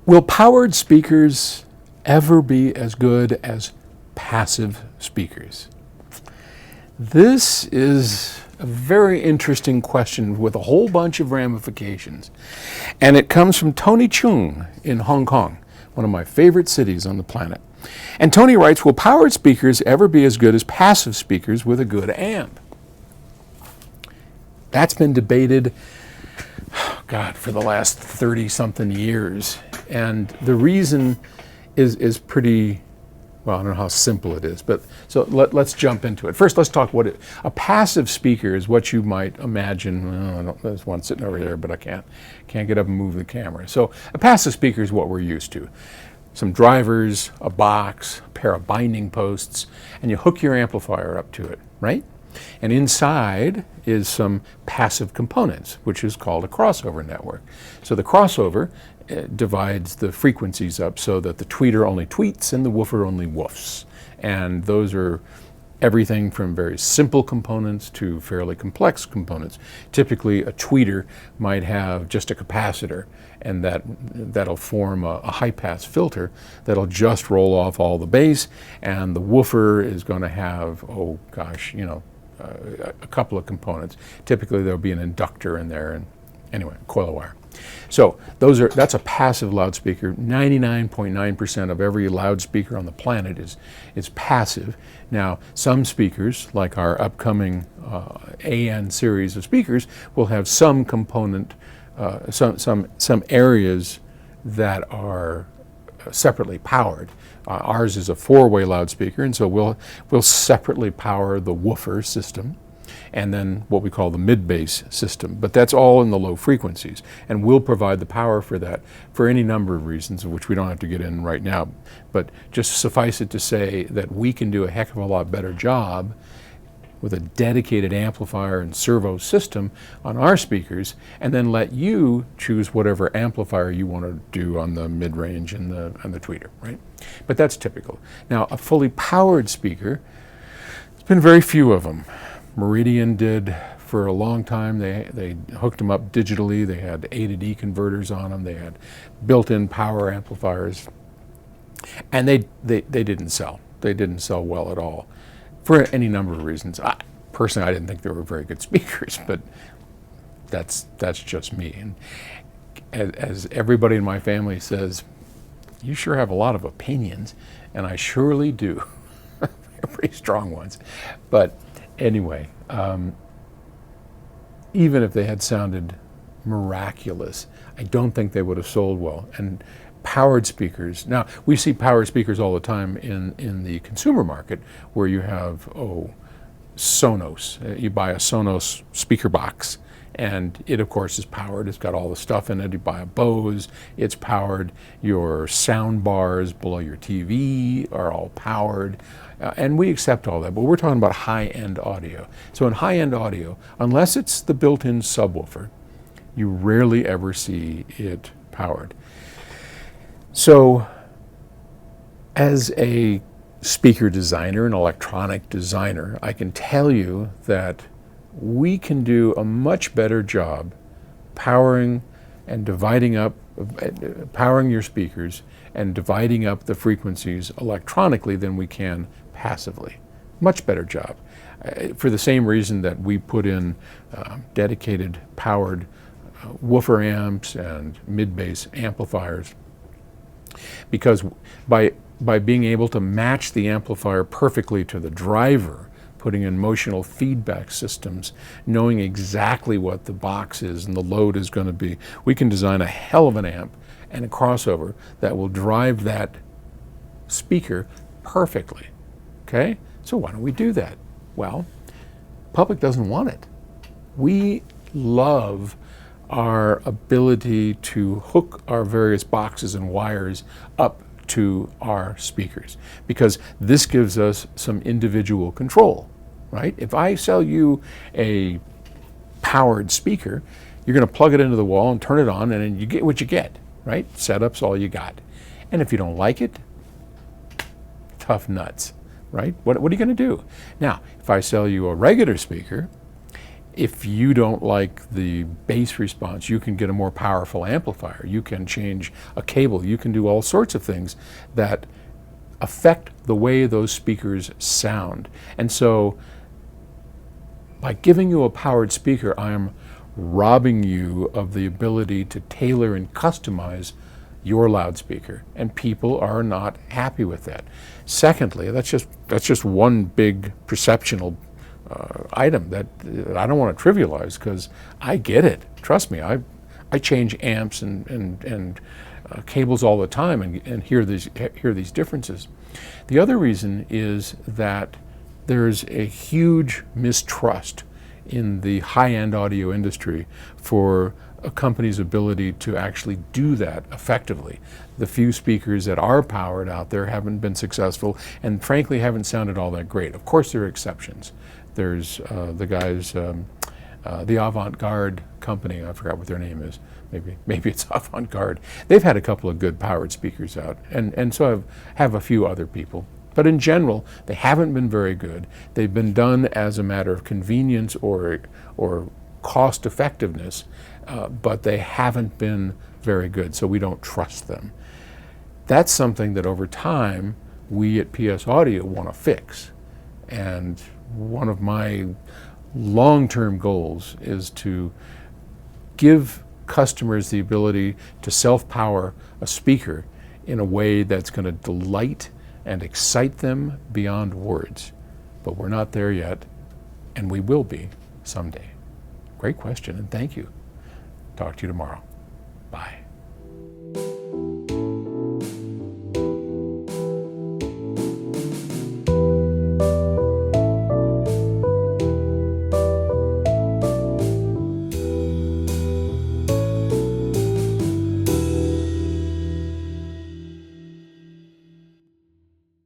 Will powered speakers ever be as good as passive speakers? This is a very interesting question with a whole bunch of ramifications. And it comes from Tony Chung in Hong Kong, one of my favorite cities on the planet. And Tony writes, will powered speakers ever be as good as passive speakers with a good amp? That's been debated, God, for the last 30-something years. And the reason is pretty, well, I don't know how simple it is, but so let's jump into it. First, let's talk a passive speaker is what you might imagine. There's one sitting over there, but I can't get up and move the camera. So a passive speaker is what we're used to. Some drivers, a box, a pair of binding posts, and you hook your amplifier up to it, right? And inside is some passive components, which is called a crossover network. So the crossover divides the frequencies up so that the tweeter only tweets and the woofer only woofs. And those are everything from very simple components to fairly complex components. Typically, a tweeter might have just a capacitor, and that'll form a high-pass filter that'll just roll off all the bass, and the woofer is going to have, oh gosh, a couple of components. Typically, there'll be an inductor in there, and anyway, coil of wire. So that's a passive loudspeaker. 99.9% of every loudspeaker on the planet is passive. Now, some speakers, like our upcoming AN series of speakers, will have some component, some areas that are separately powered. Ours is a four-way loudspeaker, and so we'll separately power the woofer system and then what we call the mid-bass system. But that's all in the low frequencies, and we'll provide the power for that for any number of reasons, of which we don't have to get in right now. But just suffice it to say that we can do a heck of a lot better job with a dedicated amplifier and servo system on our speakers, and then let you choose whatever amplifier you want to do on the mid-range and the tweeter, right? But that's typical. Now, a fully powered speaker, there's been very few of them. Meridian did for a long time. They hooked them up digitally. They had A to D converters on them. They had built-in power amplifiers, and they didn't sell. They didn't sell well at all, for any number of reasons. Personally, I didn't think they were very good speakers, but that's just me. And as everybody in my family says, you sure have a lot of opinions, and I surely do. Pretty strong ones. But anyway, even if they had sounded miraculous, I don't think they would have sold well. And powered speakers, now we see powered speakers all the time in the consumer market, where you have, Sonos. You buy a Sonos speaker box, and it of course is powered. It's got all the stuff in it. You buy a Bose, it's powered. Your sound bars below your TV are all powered. And we accept all that, but we're talking about high-end audio. So in high-end audio, unless it's the built-in subwoofer, you rarely ever see it powered. So as a speaker designer, an electronic designer, I can tell you that we can do a much better job powering and dividing up, powering your speakers and dividing up the frequencies electronically than we can passively. Much better job. For the same reason that we put in dedicated powered woofer amps and mid-bass amplifiers, because by being able to match the amplifier perfectly to the driver, putting in motional feedback systems, knowing exactly what the box is and the load is going to be, we can design a hell of an amp and a crossover that will drive that speaker perfectly. Okay? So why don't we do that? Well, public doesn't want it. We love our ability to hook our various boxes and wires up to our speakers, because this gives us some individual control, right? If I sell you a powered speaker, you're going to plug it into the wall and turn it on, and then you get what you get, right? Setup's all you got. And if you don't like it, tough nuts, right? What are you going to do? Now, if I sell you a regular speaker, If you don't like the bass response, you can get a more powerful amplifier. You can change a cable. You can do all sorts of things that affect the way those speakers sound. And so by giving you a powered speaker, I am robbing you of the ability to tailor and customize your loudspeaker, and people are not happy with that. Secondly, that's just one big perceptional item that I don't want to trivialize, because I get it. Trust me, I change amps and cables all the time and hear these differences. The other reason is that there's a huge mistrust in the high-end audio industry for a company's ability to actually do that effectively. The few speakers that are powered out there haven't been successful, and frankly haven't sounded all that great. Of course there are exceptions. There's the guys, the Avant-Garde company, I forgot what their name is, maybe it's Avant-Garde. They've had a couple of good powered speakers out, and so have a few other people. But in general, they haven't been very good. They've been done as a matter of convenience or cost effectiveness, but they haven't been very good, so we don't trust them. That's something that over time we at PS Audio want to fix. And one of my long-term goals is to give customers the ability to self-power a speaker in a way that's going to delight and excite them beyond words. But we're not there yet, and we will be someday. Great question, and thank you. Talk to you tomorrow. Bye.